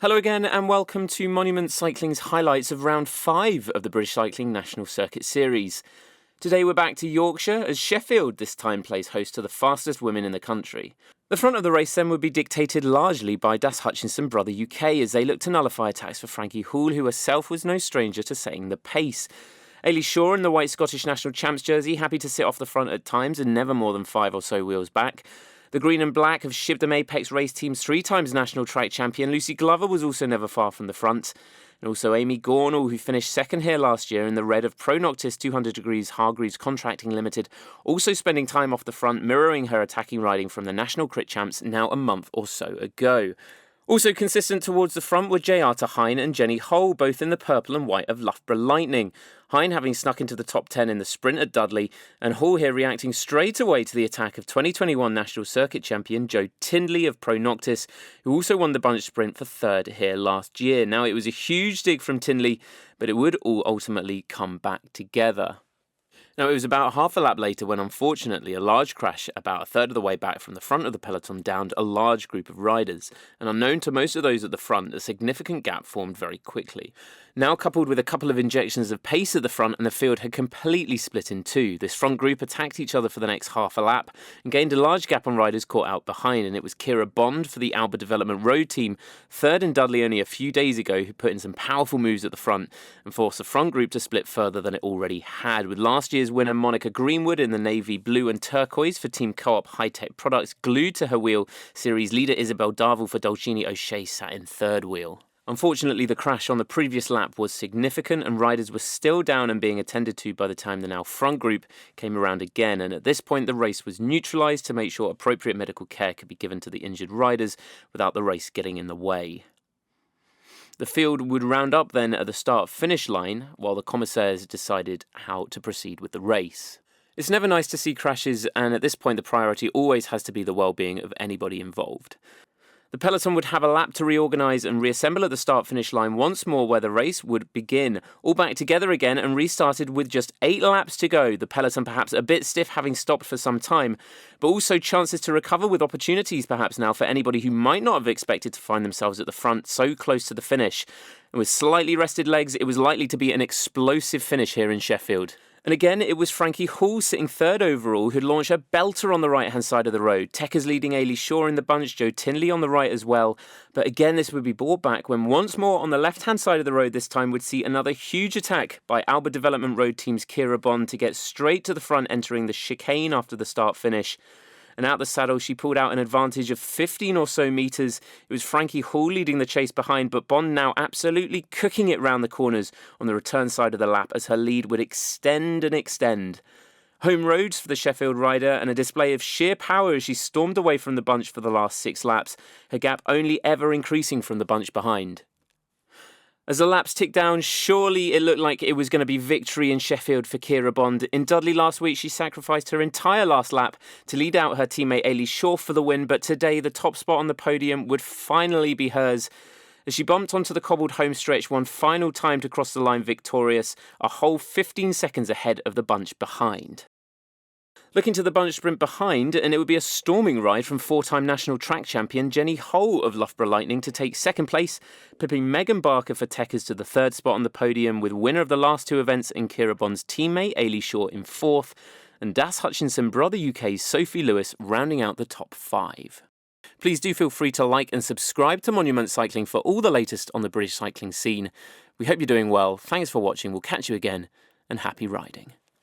Hello again and welcome to Monument Cycling's highlights of round 5 of the British Cycling National Circuit Series. Today we're back to Yorkshire as Sheffield this time plays host to the fastest women in the country. The front of the race then would be dictated largely by Das Hutchinson Brother UK as they look to nullify attacks for Frankie Hall, who herself was no stranger to setting the pace. Ailey Shaw in the white Scottish national champs jersey, happy to sit off the front at times and never more than 5 or so wheels back. The green and black of Shibdom Apex Race Team's 3 times national track champion Lucy Glover was also never far from the front. And also Amy Gornall, who finished second here last year in the red of Pro Noctis 200 Degrees Hargreaves Contracting Limited, also spending time off the front, mirroring her attacking riding from the national crit champs now a month or so ago. Also consistent towards the front were Jayata Hine and Jenny Hull, both in the purple and white of Loughborough Lightning. Hine having snuck into the top 10 in the sprint at Dudley, and Hull here reacting straight away to the attack of 2021 National Circuit champion Joe Tindley of Pro Noctis, who also won the bunch sprint for third here last year. Now it was a huge dig from Tindley, but it would all ultimately come back together. Now, it was about half a lap later when, unfortunately, a large crash about a third of the way back from the front of the peloton downed a large group of riders, and unknown to most of those at the front, a significant gap formed very quickly. Now coupled with a couple of injections of pace at the front, and the field had completely split in two. This front group attacked each other for the next half a lap and gained a large gap on riders caught out behind, and it was Kira Bond for the Alba Development Road team, third in Dudley only a few days ago, who put in some powerful moves at the front and forced the front group to split further than it already had, with last year's winner Monica Greenwood in the navy blue and turquoise for Team Co-op High-Tech Products glued to her wheel. Series leader Isabel Darville for Dolcini O'Shea sat in third wheel. Unfortunately, the crash on the previous lap was significant and riders were still down and being attended to by the time the now front group came around again, and at this point the race was neutralised to make sure appropriate medical care could be given to the injured riders without the race getting in the way. The field would round up then at the start-finish line while the commissaires decided how to proceed with the race. It's never nice to see crashes, and at this point the priority always has to be the well-being of anybody involved. The peloton would have a lap to reorganise and reassemble at the start-finish line once more where the race would begin. All back together again and restarted with just 8 laps to go. The peloton perhaps a bit stiff having stopped for some time, but also chances to recover with opportunities perhaps now for anybody who might not have expected to find themselves at the front so close to the finish. And with slightly rested legs, it was likely to be an explosive finish here in Sheffield. And again, it was Frankie Hall sitting third overall who'd launched a belter on the right-hand side of the road. Tekker's leading Ailey Shaw in the bunch, Joe Tindley on the right as well. But again, this would be brought back when once more on the left-hand side of the road this time would see another huge attack by Alba Development Road team's Kira Bond to get straight to the front entering the chicane after the start-finish. And out the saddle, she pulled out an advantage of 15 or so metres. It was Frankie Hall leading the chase behind, but Bond now absolutely cooking it round the corners on the return side of the lap as her lead would extend and extend. Home roads for the Sheffield rider and a display of sheer power as she stormed away from the bunch for the last 6 laps, her gap only ever increasing from the bunch behind. As the laps ticked down, surely it looked like it was going to be victory in Sheffield for Kira Bond. In Dudley last week, she sacrificed her entire last lap to lead out her teammate Ailey Shaw for the win, but today the top spot on the podium would finally be hers. As she bumped onto the cobbled home stretch one final time to cross the line victorious, a whole 15 seconds ahead of the bunch behind. Looking to the bunch sprint behind, and it would be a storming ride from 4-time national track champion Jenny Hull of Loughborough Lightning to take second place, pipping Megan Barker for Tekkers to the third spot on the podium, with winner of the last 2 events in Kira Bond's teammate Ailey Shaw in 4th, and Das Hutchinson Brother UK's Sophie Lewis rounding out the top 5. Please do feel free to like and subscribe to Monument Cycling for all the latest on the British cycling scene. We hope you're doing well. Thanks for watching. We'll catch you again, and happy riding.